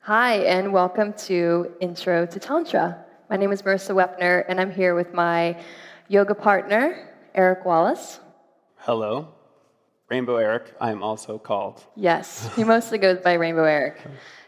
Hi, and welcome to Intro to Tantra. My name is Marisa Weppner, and I'm here with my yoga partner, Eric Wallace. Hello, Rainbow Eric, I am also called. Yes, he mostly goes by Rainbow Eric.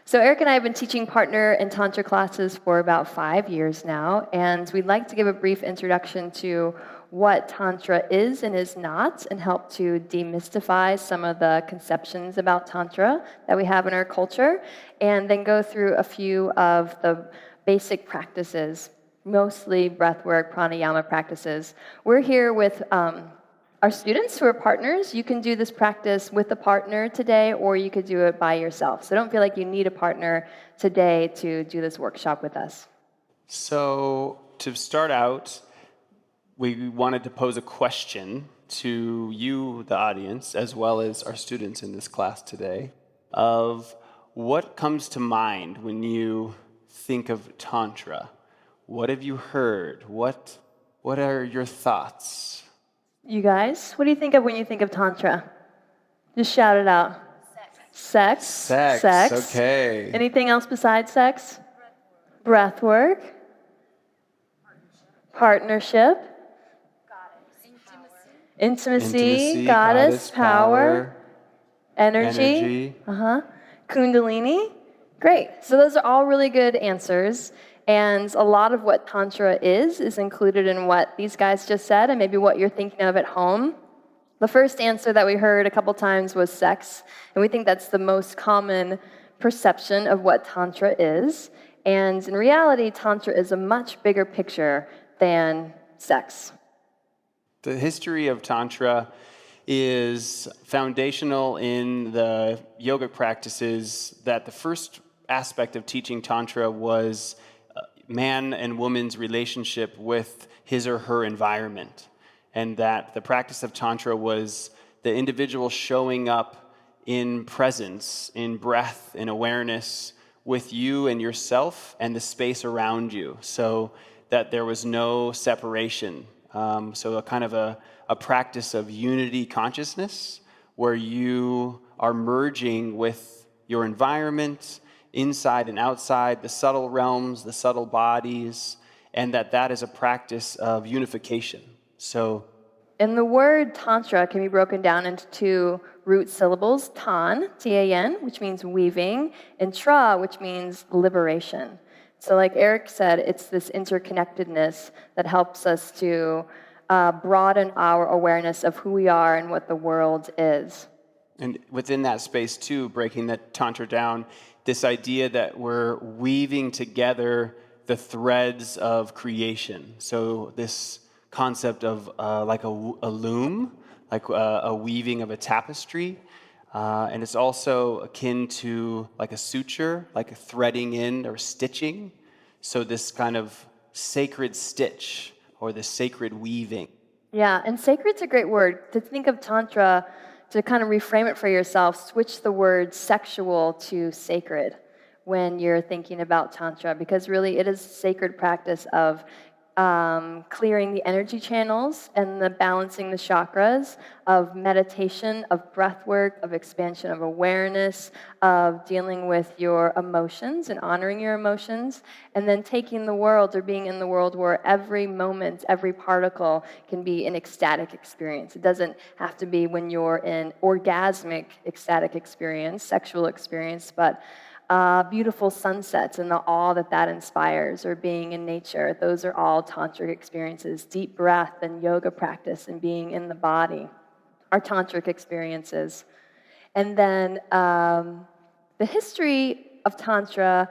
So Eric and I have been teaching partner and Tantra classes for about 5 years now, and we'd like to give a brief introduction to what Tantra is and is not, and help to demystify some of the conceptions about Tantra that we have in our culture, and then go through a few of the basic practices, mostly breathwork, pranayama practices. We're here with our students who are partners. You can do this practice with a partner today, or you could do it by yourself. So don't feel like you need a partner today to do this workshop with us. So, to start out, we wanted to pose a question to you, the audience, as well as our students in this class today, of what comes to mind when you think of Tantra? What have you heard? What are your thoughts? You guys, what do you think of when you think of Tantra? Just shout it out. Sex. Sex. Okay. Anything else besides sex? Breath work. Partnership. Intimacy. Goddess. Power. Energy. Kundalini. Great. So those are all really good answers. And a lot of what Tantra is included in what these guys just said, and maybe what you're thinking of at home. The first answer that we heard a couple times was sex, and we think that's the most common perception of what Tantra is. And in reality, Tantra is a much bigger picture than sex. The history of Tantra is foundational in the yogic practices. That the first aspect of teaching Tantra was man and woman's relationship with his or her environment, and that the practice of Tantra was the individual showing up in presence, in breath, in awareness with you and yourself and the space around you, so that there was no separation. So a kind of a practice of unity consciousness where you are merging with your environment, inside and outside, the subtle realms, the subtle bodies, and that is a practice of unification. And the word Tantra can be broken down into two root syllables, tan, T-A-N, which means weaving, and tra, which means liberation. So like Eric said, it's this interconnectedness that helps us to broaden our awareness of who we are and what the world is. And within that space, too, breaking that Tantra down, this idea that we're weaving together the threads of creation. So this concept of like a loom, like a weaving of a tapestry. And it's also akin to like a suture, like a threading in or stitching. So this kind of sacred stitch or the sacred weaving. Yeah, and sacred's a great word. To think of Tantra, to kind of reframe it for yourself, switch the word sexual to sacred when you're thinking about Tantra, because really it is a sacred practice of clearing the energy channels and the balancing the chakras, of meditation, of breath work, of expansion of awareness, of dealing with your emotions and honoring your emotions, and then taking the world or being in the world where every moment, every particle can be an ecstatic experience. It doesn't have to be when you're in orgasmic ecstatic experience, sexual experience, but beautiful sunsets and the awe that inspires, or being in nature. Those are all tantric experiences. Deep breath and yoga practice and being in the body are tantric experiences. And then the history of Tantra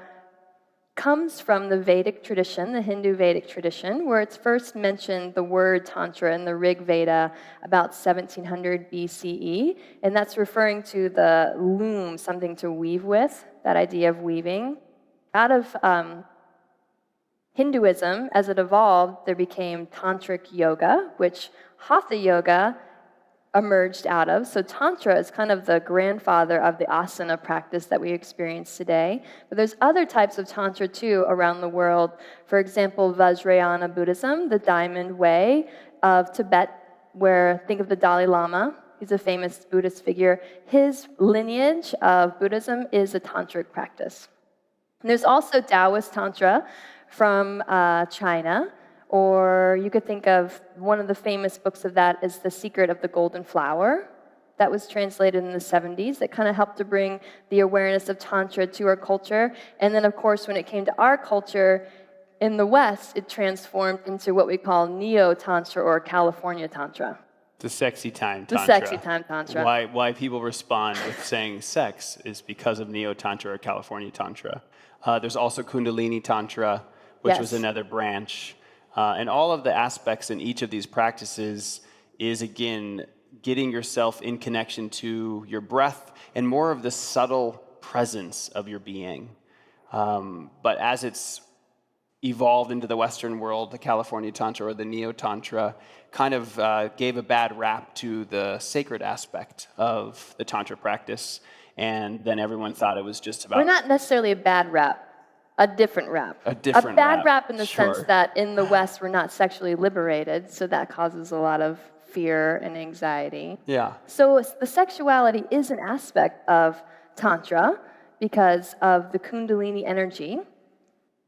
comes from the Vedic tradition, the Hindu Vedic tradition, where it's first mentioned the word Tantra in the Rig Veda about 1700 BCE, and that's referring to the loom, something to weave with, that idea of weaving. Out of Hinduism, as it evolved, there became Tantric yoga, which Hatha yoga emerged out of. So Tantra is kind of the grandfather of the asana practice that we experience today. But there's other types of Tantra too around the world. For example, Vajrayana Buddhism, the Diamond Way of Tibet, where think of the Dalai Lama. He's a famous Buddhist figure. His lineage of Buddhism is a tantric practice. And there's also Taoist Tantra from China, or you could think of one of the famous books of that is The Secret of the Golden Flower. That was translated in the 70s. That kind of helped to bring the awareness of Tantra to our culture. And then, of course, when it came to our culture, in the West, it transformed into what we call Neo-Tantra or California Tantra. The sexy time The Tantra. sexy time Tantra. Why people respond with saying sex is because of Neo-Tantra or California Tantra. There's also Kundalini Tantra, which was Yes. another branch. And all of the aspects in each of these practices is, again, getting yourself in connection to your breath and more of the subtle presence of your being. But as it's evolved into the Western world, the California Tantra or the Neo-Tantra kind of gave a bad rap to the sacred aspect of the Tantra practice. And then everyone thought it was just about... We're not necessarily a bad rap, a different rap. A different bad rap, rap in the sure. sense that in the West we're not sexually liberated, so that causes a lot of fear and anxiety. Yeah. So the sexuality is an aspect of Tantra because of the Kundalini energy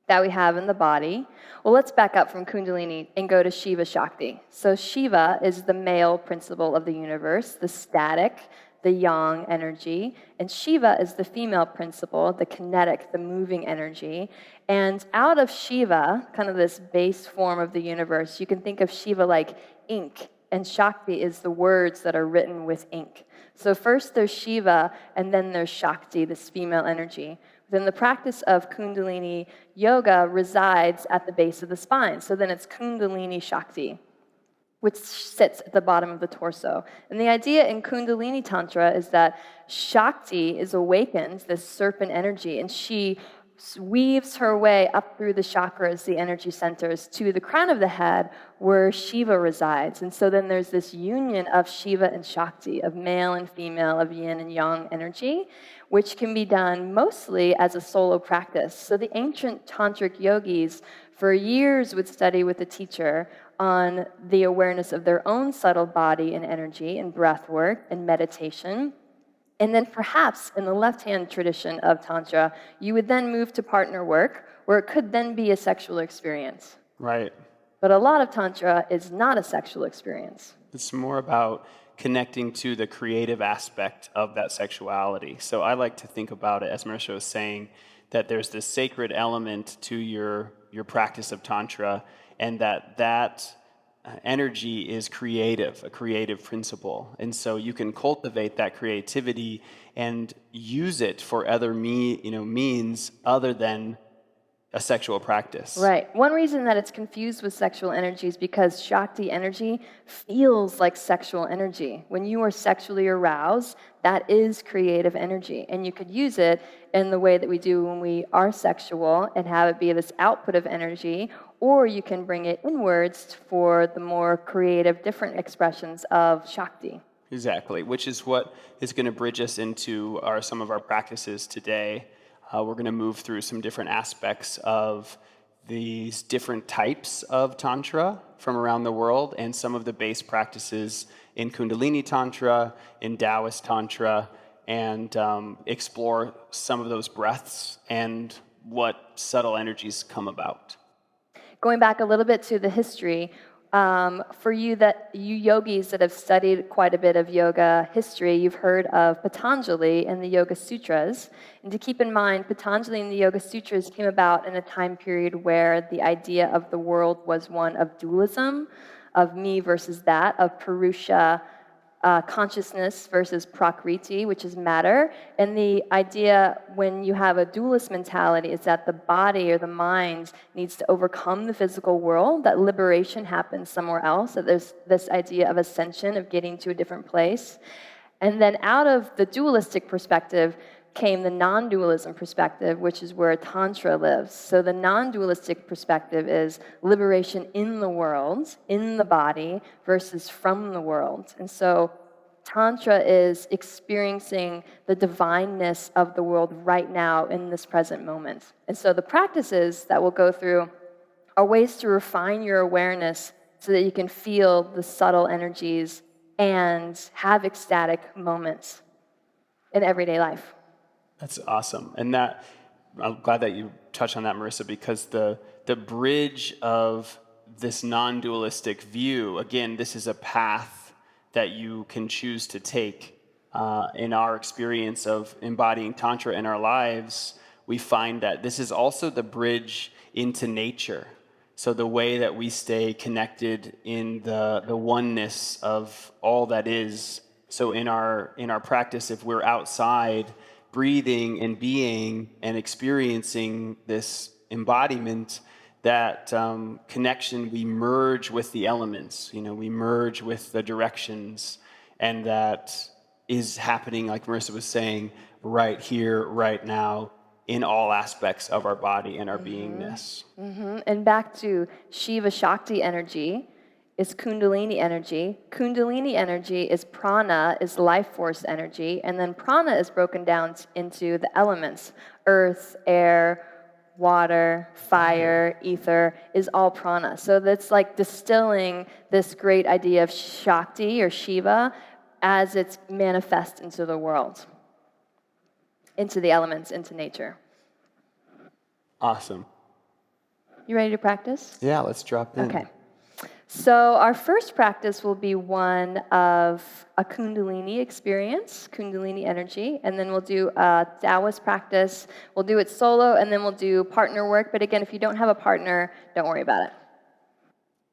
that we have in the body. Well, let's back up from Kundalini and go to Shiva Shakti. So Shiva is the male principle of the universe, the static, the yang energy, and Shiva is the female principle, the kinetic, the moving energy. And out of Shiva, kind of this base form of the universe, you can think of Shiva like ink, and Shakti is the words that are written with ink. So first there's Shiva, and then there's Shakti, this female energy. Then the practice of Kundalini yoga resides at the base of the spine. So then it's Kundalini Shakti, which sits at the bottom of the torso. And the idea in Kundalini Tantra is that Shakti is awakened, this serpent energy, and she weaves her way up through the chakras, the energy centers, to the crown of the head where Shiva resides. And so then there's this union of Shiva and Shakti, of male and female, of yin and yang energy, which can be done mostly as a solo practice. So the ancient tantric yogis for years would study with a teacher on the awareness of their own subtle body and energy and breath work and meditation. And then perhaps in the left-hand tradition of Tantra, you would then move to partner work, where it could then be a sexual experience. Right. But a lot of Tantra is not a sexual experience. It's more about connecting to the creative aspect of that sexuality. So I like to think about it, as Marisa was saying, that there's this sacred element to your practice of Tantra, and that energy is creative, a creative principle. And so you can cultivate that creativity and use it for other means other than a sexual practice. Right. One reason that it's confused with sexual energy is because Shakti energy feels like sexual energy. When you are sexually aroused, that is creative energy. And you could use it in the way that we do when we are sexual and have it be this output of energy, or you can bring it inwards for the more creative, different expressions of Shakti. Exactly, which is what is going to bridge us into some of our practices today. We're going to move through some different aspects of these different types of Tantra from around the world and some of the base practices in Kundalini Tantra, in Taoist Tantra, and explore some of those breaths and what subtle energies come about. Going back a little bit to the history, for you yogis that have studied quite a bit of yoga history, you've heard of Patanjali and the Yoga Sutras. And to keep in mind, Patanjali and the Yoga Sutras came about in a time period where the idea of the world was one of dualism, of me versus that, of Purusha consciousness versus Prakriti, which is matter. And the idea when you have a dualist mentality is that the body or the mind needs to overcome the physical world, that liberation happens somewhere else, that there's this idea of ascension, of getting to a different place. And then out of the dualistic perspective came the non-dualism perspective, which is where Tantra lives. So the non-dualistic perspective is liberation in the world, in the body, versus from the world. And so Tantra is experiencing the divineness of the world right now in this present moment. And so the practices that we'll go through are ways to refine your awareness so that you can feel the subtle energies and have ecstatic moments in everyday life. That's awesome. And that I'm glad that you touched on that, Marissa, because the bridge of this non-dualistic view, again, this is a path that you can choose to take. In our experience of embodying Tantra in our lives, we find that this is also the bridge into nature. So the way that we stay connected in the oneness of all that is. So in our practice, if we're outside breathing and being and experiencing this embodiment, that connection, we merge with the elements, we merge with the directions, and that is happening, like Marissa was saying, right here, right now, in all aspects of our body and our beingness. And back to Shiva Shakti energy is Kundalini energy. Kundalini energy is prana, is life force energy, and then prana is broken down into the elements: earth, air, water, fire, ether, is all prana. So that's like distilling this great idea of Shakti or Shiva as it's manifest into the world, into the elements, into nature. Awesome. You ready to practice? Yeah, let's drop in. Okay. So our first practice will be one of a Kundalini experience, Kundalini energy, and then we'll do a Taoist practice. We'll do it solo, and then we'll do partner work. But again, if you don't have a partner, don't worry about it.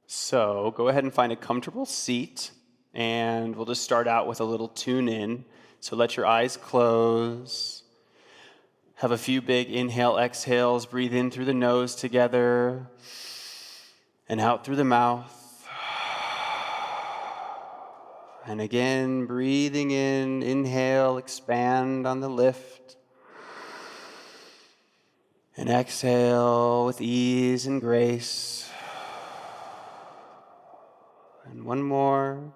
So go ahead and find a comfortable seat, and we'll just start out with a little tune-in. So let your eyes close. Have a few big inhale, exhales. Breathe in through the nose together and out through the mouth. And again, breathing in, inhale, expand on the lift. And exhale with ease and grace. And one more.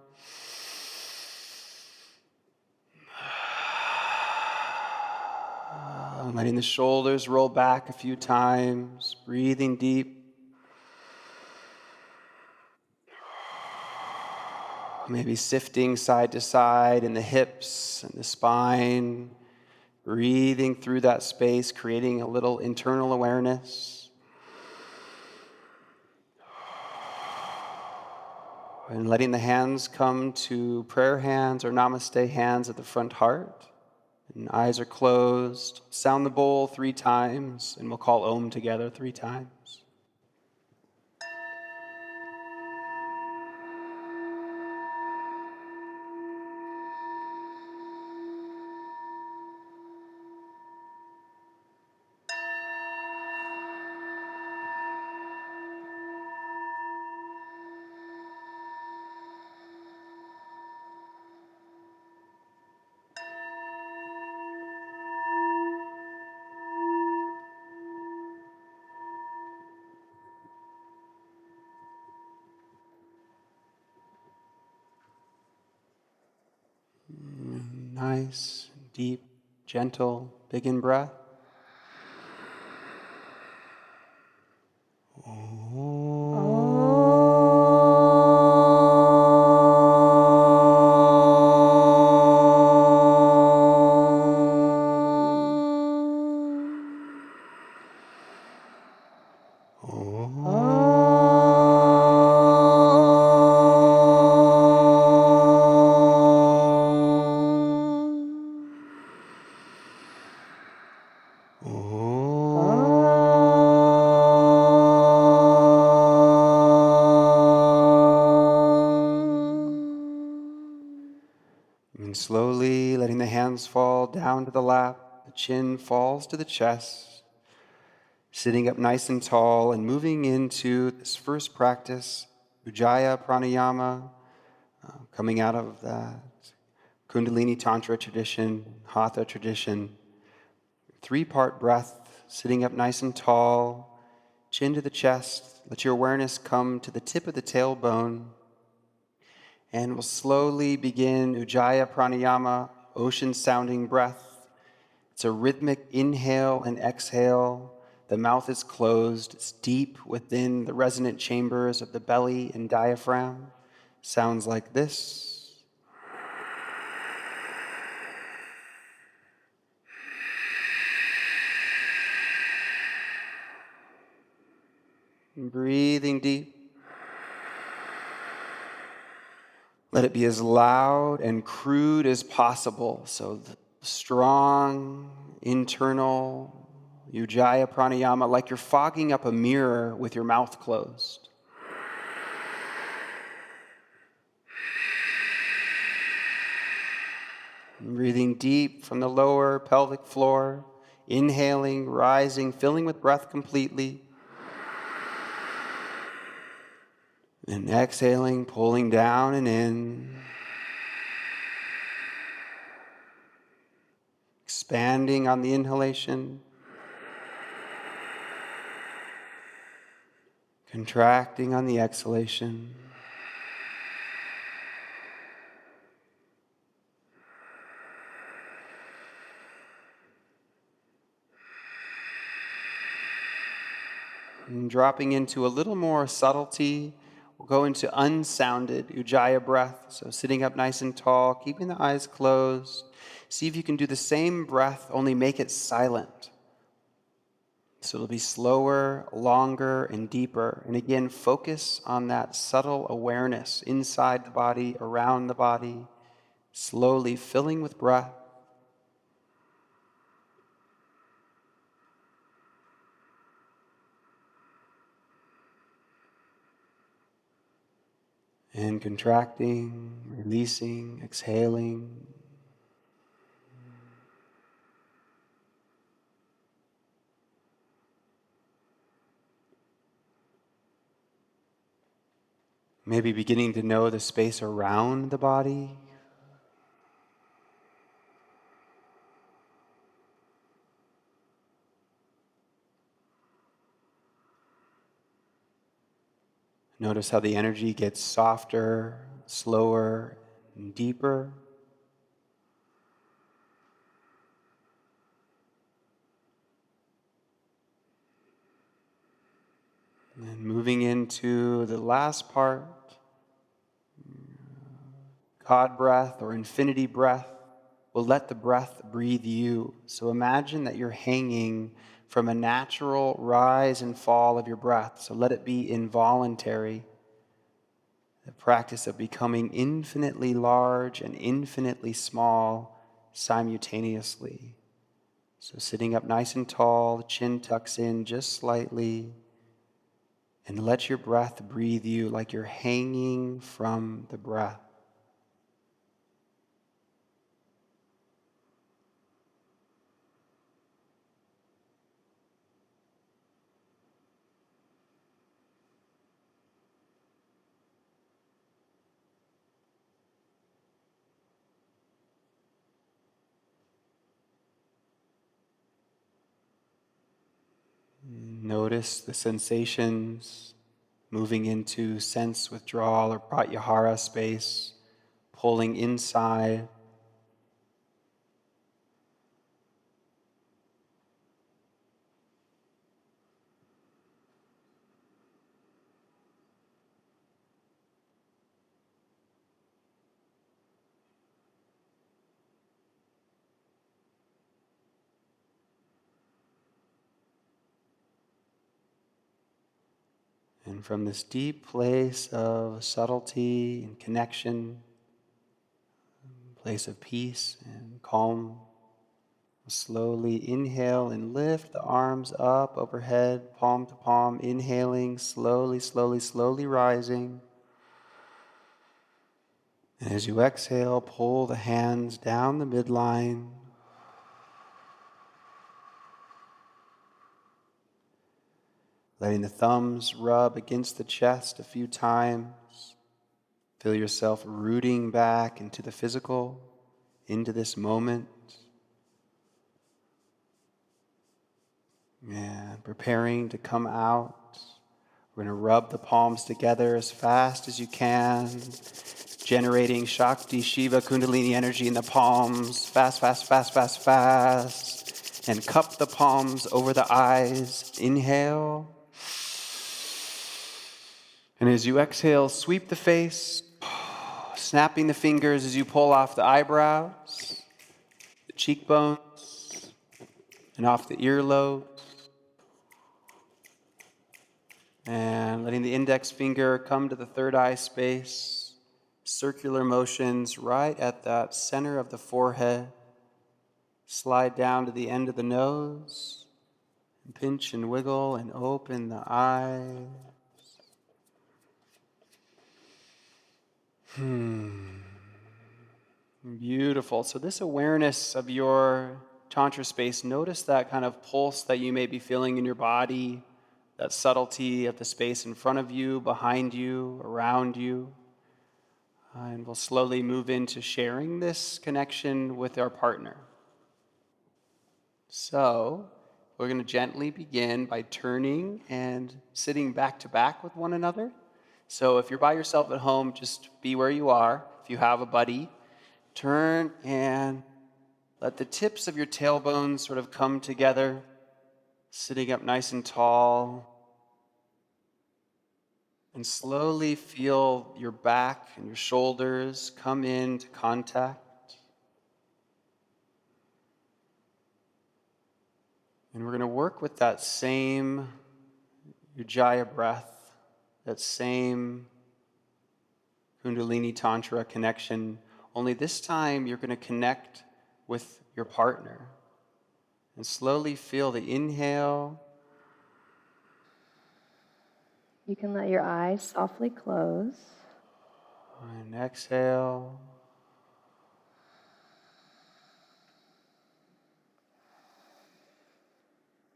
Letting the shoulders roll back a few times, breathing deep. Maybe sifting side to side in the hips and the spine, breathing through that space, creating a little internal awareness. And letting the hands come to prayer hands or namaste hands at the front heart. And eyes are closed. Sound the bowl 3 times, and we'll call Om together 3 times. Nice, deep, gentle, big in breath. And slowly letting the hands fall down to the lap, the chin falls to the chest, sitting up nice and tall and moving into this first practice, Ujjayi Pranayama, coming out of that Kundalini Tantra tradition, Hatha tradition. 3-part breath, sitting up nice and tall, chin to the chest. Let your awareness come to the tip of the tailbone. And we'll slowly begin Ujjayi Pranayama, ocean-sounding breath. It's a rhythmic inhale and exhale. The mouth is closed. It's deep within the resonant chambers of the belly and diaphragm. Sounds like this. And breathing deep. Let it be as loud and crude as possible. So strong, internal, Ujjayi pranayama, like you're fogging up a mirror with your mouth closed. And breathing deep from the lower pelvic floor, inhaling, rising, filling with breath completely. And exhaling, pulling down and in. Expanding on the inhalation. Contracting on the exhalation. And dropping into a little more subtlety, we'll go into unsounded Ujjayi breath. So sitting up nice and tall, keeping the eyes closed. See if you can do the same breath, only make it silent. So it'll be slower, longer, and deeper. And again, focus on that subtle awareness inside the body, around the body, slowly filling with breath. And contracting, releasing, exhaling. Maybe beginning to know the space around the body. Notice how the energy gets softer, slower, and deeper. And then moving into the last part, God breath or infinity breath, will let the breath breathe you. So imagine that you're hanging from a natural rise and fall of your breath. So let it be involuntary. The practice of becoming infinitely large and infinitely small simultaneously. So sitting up nice and tall, chin tucks in just slightly, and let your breath breathe you like you're hanging from the breath. Notice the sensations moving into sense withdrawal or pratyahara space, pulling inside. And from this deep place of subtlety and connection, place of peace and calm, slowly inhale and lift the arms up overhead, palm to palm, inhaling, slowly, slowly, slowly rising. And as you exhale, pull the hands down the midline. Letting the thumbs rub against the chest a few times. Feel yourself rooting back into the physical, into this moment. And preparing to come out. We're going to rub the palms together as fast as you can, generating Shakti, Shiva, Kundalini energy in the palms. Fast, fast, fast, fast, fast. And cup the palms over the eyes. Inhale. And as you exhale, sweep the face, snapping the fingers as you pull off the eyebrows, the cheekbones, and off the earlobes. And letting the index finger come to the third eye space, circular motions right at that center of the forehead. Slide down to the end of the nose, and pinch and wiggle and open the eyes. Beautiful. So this awareness of your Tantra space, notice that kind of pulse that you may be feeling in your body, that subtlety of the space in front of you, behind you, around you. And we'll slowly move into sharing this connection with our partner. So we're going to gently begin by turning and sitting back to back with one another. So if you're by yourself at home, just be where you are. If you have a buddy, turn and let the tips of your tailbones sort of come together, sitting up nice and tall. And slowly feel your back and your shoulders come into contact. And we're going to work with that same Ujjayi breath, that same Kundalini Tantra connection, only this time you're going to connect with your partner. And slowly feel the inhale. You can let your eyes softly close. And exhale.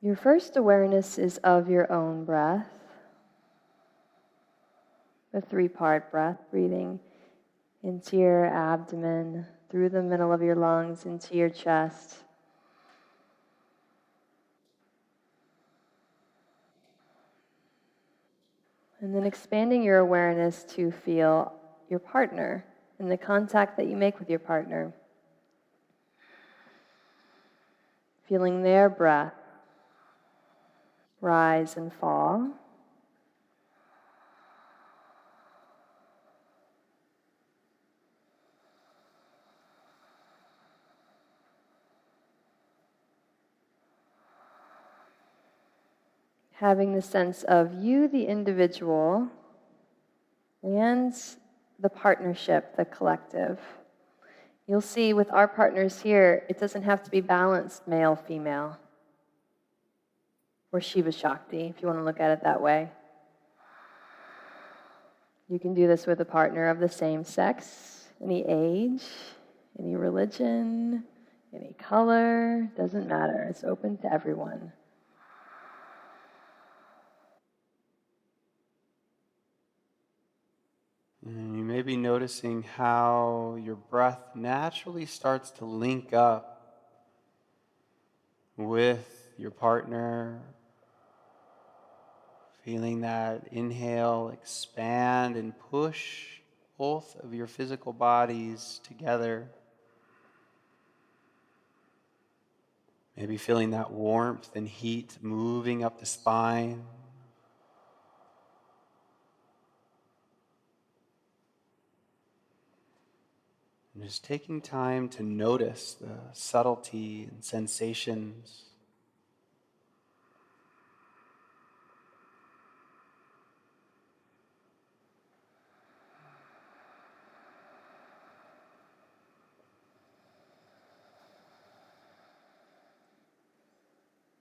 Your first awareness is of your own breath, the 3-part breath, breathing into your abdomen, through the middle of your lungs, into your chest. And then expanding your awareness to feel your partner and the contact that you make with your partner. Feeling their breath rise and fall. Having the sense of you, the individual, and the partnership, the collective. You'll see with our partners here, it doesn't have to be balanced male, female, or Shiva Shakti, if you want to look at it that way. You can do this with a partner of the same sex, any age, any religion, any color, doesn't matter. It's open to everyone. And you may be noticing how your breath naturally starts to link up with your partner. Feeling that inhale expand and push both of your physical bodies together. Maybe feeling that warmth and heat moving up the spine. And just taking time to notice the subtlety and sensations.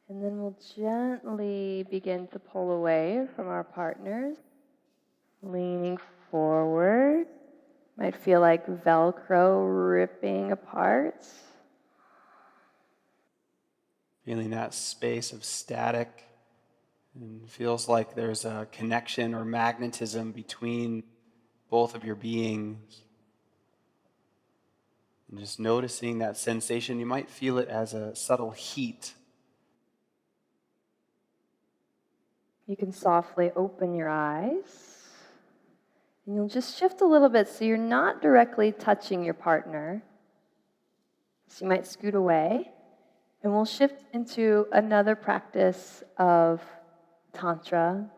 And then we'll gently begin to pull away from our partners, leaning forward. Might feel like Velcro ripping apart. Feeling that space of static, and feels like there's a connection or magnetism between both of your beings. And just noticing that sensation, you might feel it as a subtle heat. You can softly open your eyes. And you'll just shift a little bit so you're not directly touching your partner. So you might scoot away. And we'll shift into another practice of Tantra,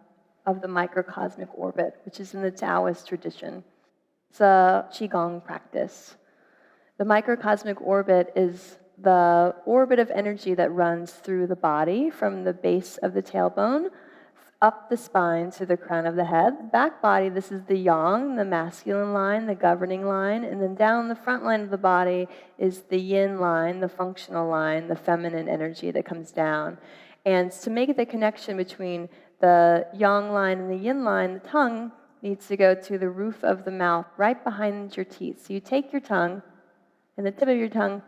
of the microcosmic orbit, which is in the Taoist tradition. It's a Qigong practice. The microcosmic orbit is the orbit of energy that runs through the body from the base of the tailbone up the spine to the crown of the head. Back body, this is the yang, the masculine line, the governing line. And then down the front line of the body is the yin line, the functional line, the feminine energy that comes down. And to make the connection between the yang line and the yin line, the tongue needs to go to the roof of the mouth, right behind your teeth. So you take your tongue and the tip of your tongue,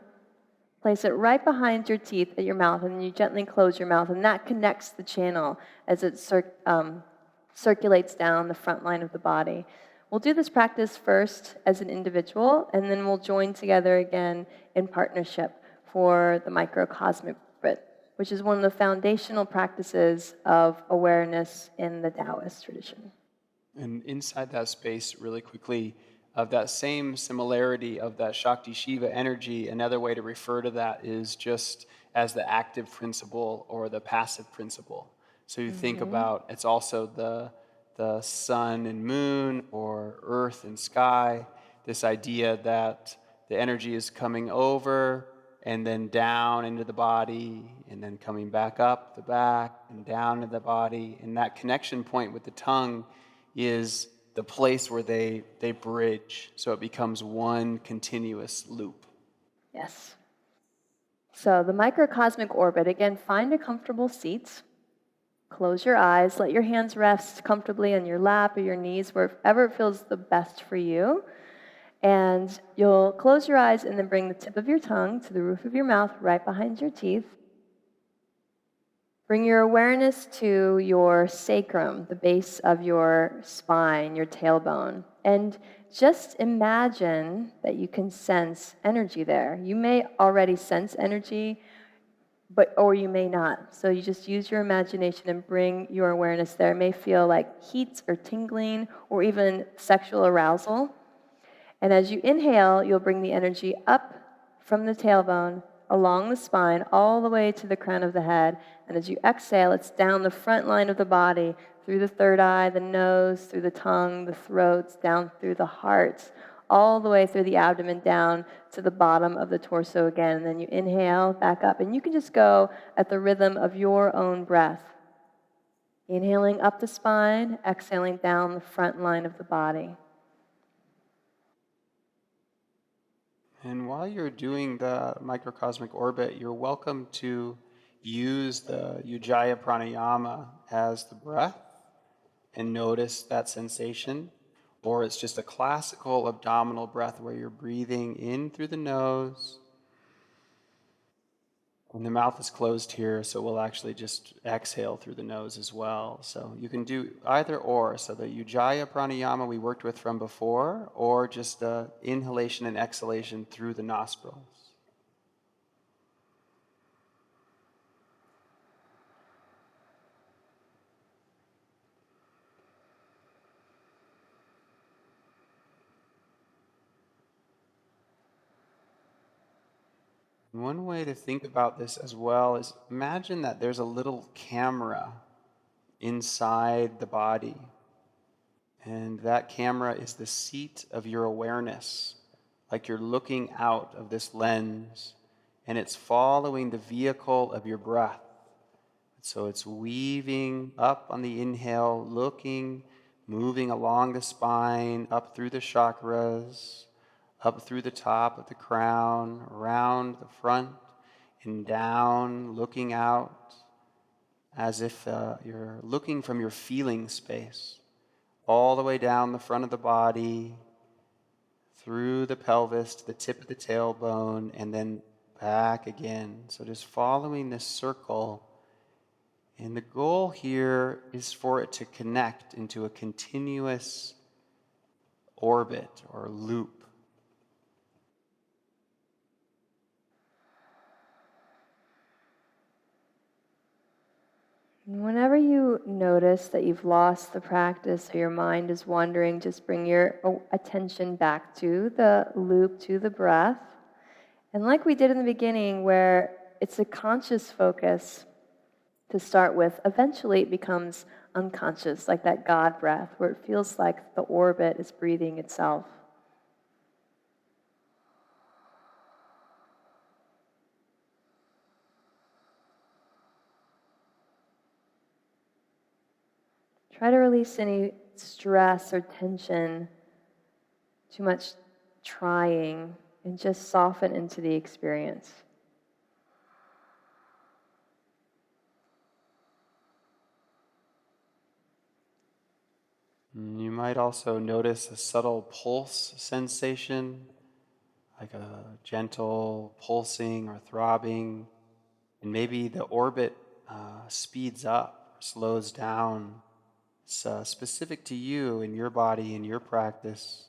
place it right behind your teeth at your mouth, and then you gently close your mouth, and that connects the channel as it circulates down the front line of the body. We'll do this practice first as an individual, and then we'll join together again in partnership for the microcosmic orbit, which is one of the foundational practices of awareness in the Taoist tradition. And inside that space, really quickly, of that same similarity of that Shakti Shiva energy, another way to refer to that is just as the active principle or the passive principle. So you think about, it's also the sun and moon or earth and sky, this idea that the energy is coming over and then down into the body and then coming back up the back and down into the body. And that connection point with the tongue is the place where they bridge, so it becomes one continuous loop. Yes. So the microcosmic orbit, again, find a comfortable seat. Close your eyes. Let your hands rest comfortably on your lap or your knees, wherever it feels the best for you. And you'll close your eyes and then bring the tip of your tongue to the roof of your mouth right behind your teeth. Bring your awareness to your sacrum, the base of your spine, your tailbone. And just imagine that you can sense energy there. You may already sense energy, or you may not. So you just use your imagination and bring your awareness there. It may feel like heat or tingling or even sexual arousal. And as you inhale, you'll bring the energy up from the tailbone, along the spine, all the way to the crown of the head. And as you exhale, it's down the front line of the body, through the third eye, the nose, through the tongue, the throat, down through the heart, all the way through the abdomen, down to the bottom of the torso again. And then you inhale, back up. And you can just go at the rhythm of your own breath. Inhaling up the spine, exhaling down the front line of the body. And while you're doing the microcosmic orbit, you're welcome to use the Ujjayi pranayama as the breath and notice that sensation. Or it's just a classical abdominal breath where you're breathing in through the nose. And the mouth is closed here, so we'll actually just exhale through the nose as well. So you can do either or. So the Ujjayi pranayama we worked with from before, or just the inhalation and exhalation through the nostrils. One way to think about this as well is imagine that there's a little camera inside the body. And that camera is the seat of your awareness, like you're looking out of this lens, and it's following the vehicle of your breath. So it's weaving up on the inhale, looking, moving along the spine, up through the chakras, up through the top of the crown, around the front, and down, looking out as if you're looking from your feeling space, all the way down the front of the body, through the pelvis to the tip of the tailbone, and then back again. So just following this circle. And the goal here is for it to connect into a continuous orbit or loop. Whenever you notice that you've lost the practice or your mind is wandering, just bring your attention back to the loop, to the breath. And like we did in the beginning, where it's a conscious focus to start with, eventually it becomes unconscious, like that God breath, where it feels like the orbit is breathing itself. Try to release any stress or tension, too much trying, and just soften into the experience. You might also notice a subtle pulse sensation, like a gentle pulsing or throbbing, and maybe the orbit speeds up, slows down. It's specific to you and your body and your practice.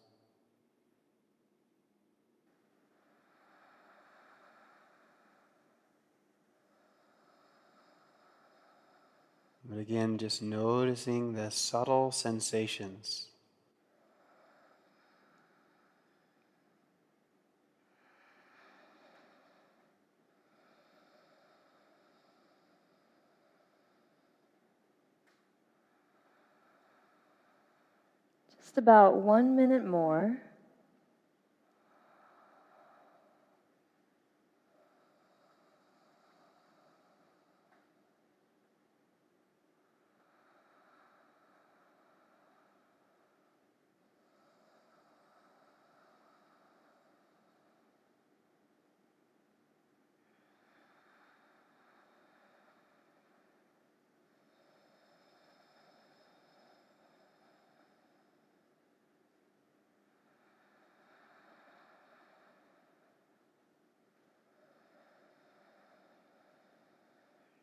But again, just noticing the subtle sensations. Just about 1 minute more.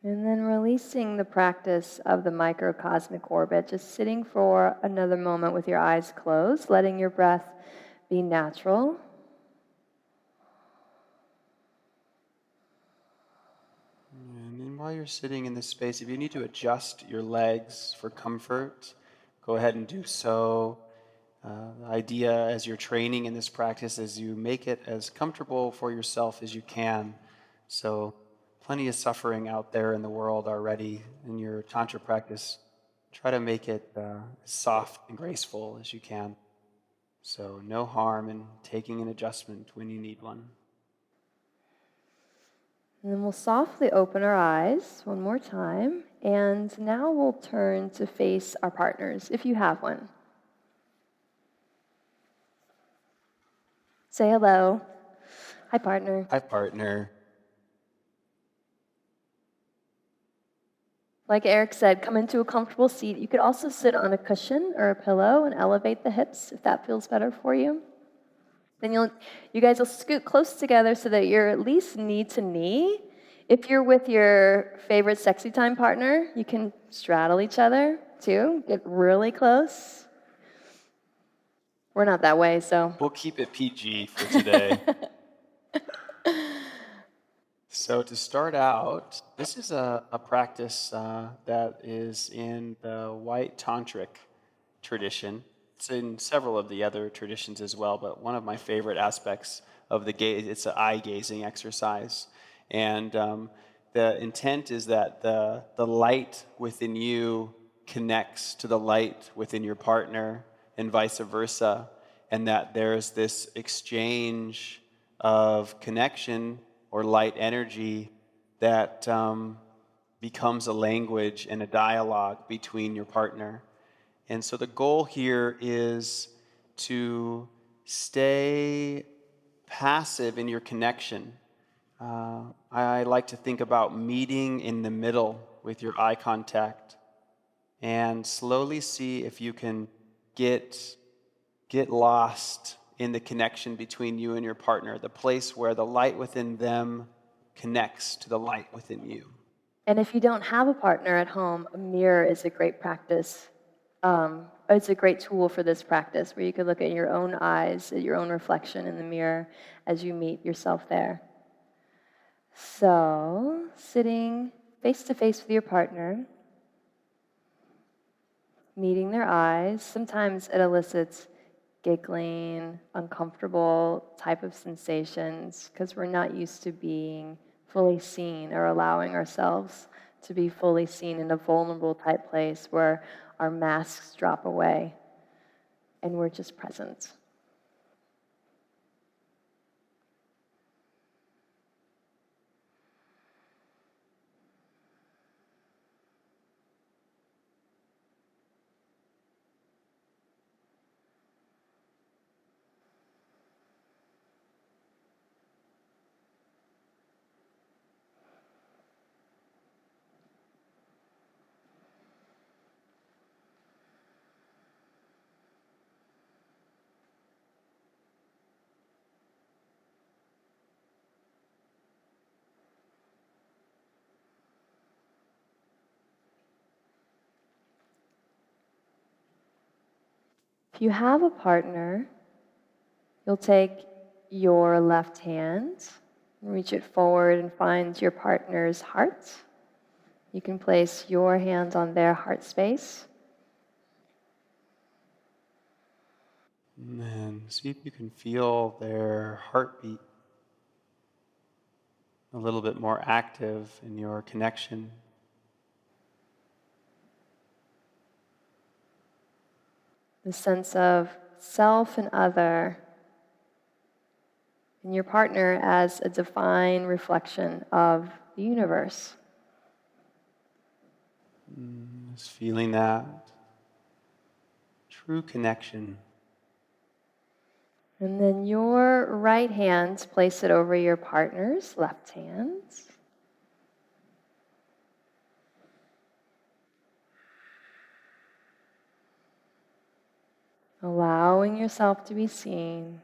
And then releasing the practice of the microcosmic orbit, just sitting for another moment with your eyes closed, letting your breath be natural. And then while you're sitting in this space, if you need to adjust your legs for comfort, go ahead and do so. The idea as you're training in this practice is you make it as comfortable for yourself as you can. So, plenty of suffering out there in the world already in your Tantra practice. Try to make it as soft and graceful as you can. So, no harm in taking an adjustment when you need one. And then we'll softly open our eyes one more time. And now we'll turn to face our partners, if you have one. Say hello. Hi, partner. Hi, partner. Like Eric said, come into a comfortable seat. You could also sit on a cushion or a pillow and elevate the hips if that feels better for you. Then you guys will scoot close together so that you're at least knee to knee. If you're with your favorite sexy time partner, you can straddle each other too. Get really close. We're not that way, so. We'll keep it PG for today. So to start out, this is a practice that is in the white tantric tradition. It's in several of the other traditions as well, but one of my favorite aspects of the gaze, it's an eye gazing exercise. And the intent is that the light within you connects to the light within your partner and vice versa, and that there's this exchange of connection or light energy that becomes a language and a dialogue between your partner. And so the goal here is to stay passive in your connection. I like to think about meeting in the middle with your eye contact and slowly see if you can get lost in the connection between you and your partner, the place where the light within them connects to the light within you. And if you don't have a partner at home, a mirror is a great practice. It's a great tool for this practice where you could look at your own eyes, at your own reflection in the mirror as you meet yourself there. So, sitting face to face with your partner, meeting their eyes, sometimes it elicits giggling, uncomfortable type of sensations because we're not used to being fully seen or allowing ourselves to be fully seen in a vulnerable type place where our masks drop away and we're just present. If you have a partner, you'll take your left hand, reach it forward and find your partner's heart. You can place your hand on their heart space. And then see if you can feel their heartbeat a little bit more active in your connection. The sense of self and other, and your partner as a divine reflection of the universe. Just feeling that true connection. And then your right hand, place it over your partner's left hand. Allowing yourself to be seen.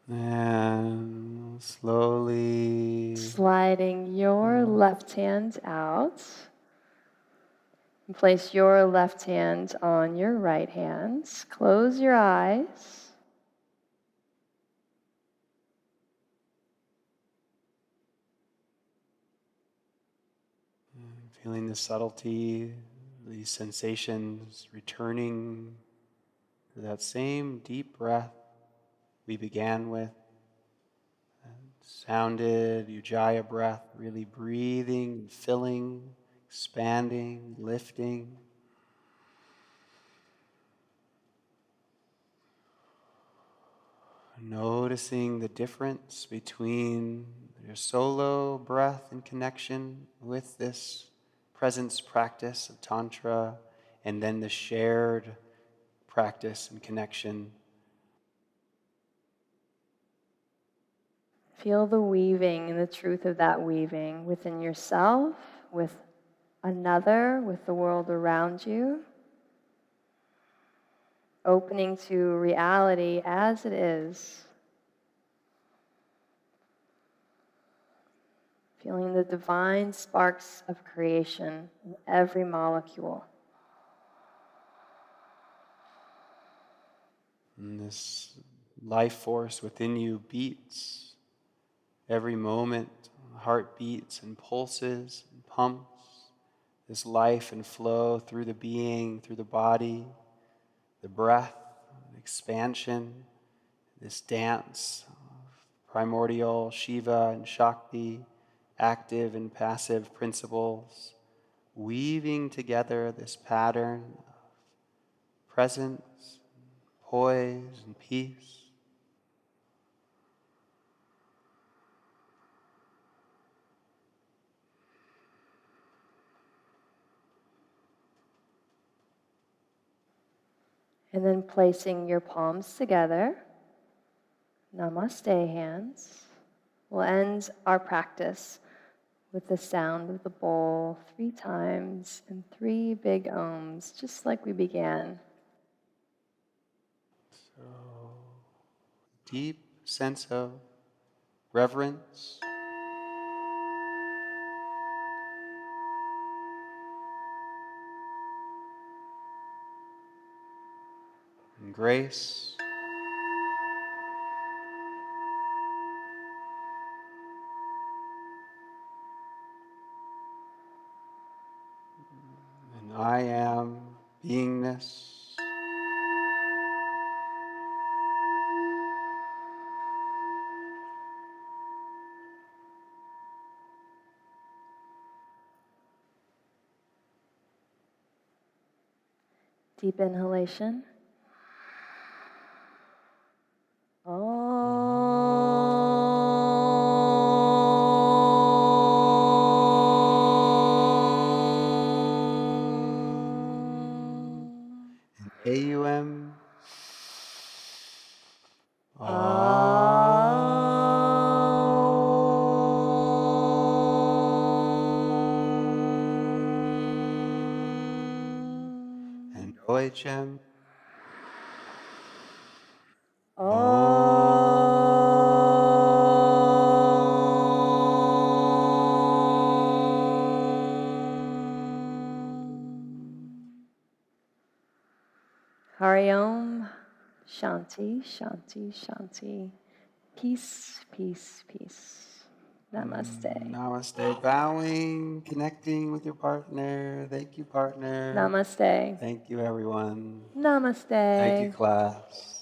And slowly Sliding your left hand out. And place your left hand on your right hand. Close your eyes. feeling the subtlety, these sensations returning to that same deep breath we began with. Sounded Ujjayi breath, really breathing, filling, expanding, lifting. Noticing the difference between your solo breath and connection with this presence practice of Tantra, and then the shared practice and connection. Feel the weaving and the truth of that weaving within yourself, with another, with the world around you. Opening to reality as it is. Feeling the divine sparks of creation in every molecule. And this life force within you beats every moment, heart beats and pulses and pumps. This life and flow through the being, through the body, the breath, expansion, this dance of primordial Shiva and Shakti, active and passive principles, weaving together this pattern of presence, poise, and peace. And then placing your palms together, namaste hands. We'll end our practice with the sound of the bowl 3 times and 3 big ohms, just like we began. So, deep sense of reverence, and grace. And I am beingness. Deep inhalation. AUM. And OHM. Hari Om. Shanti, Shanti, Shanti. Peace, peace, peace. Namaste. Namaste. Bowing, connecting with your partner. Thank you, partner. Namaste. Thank you, everyone. Namaste. Thank you, class.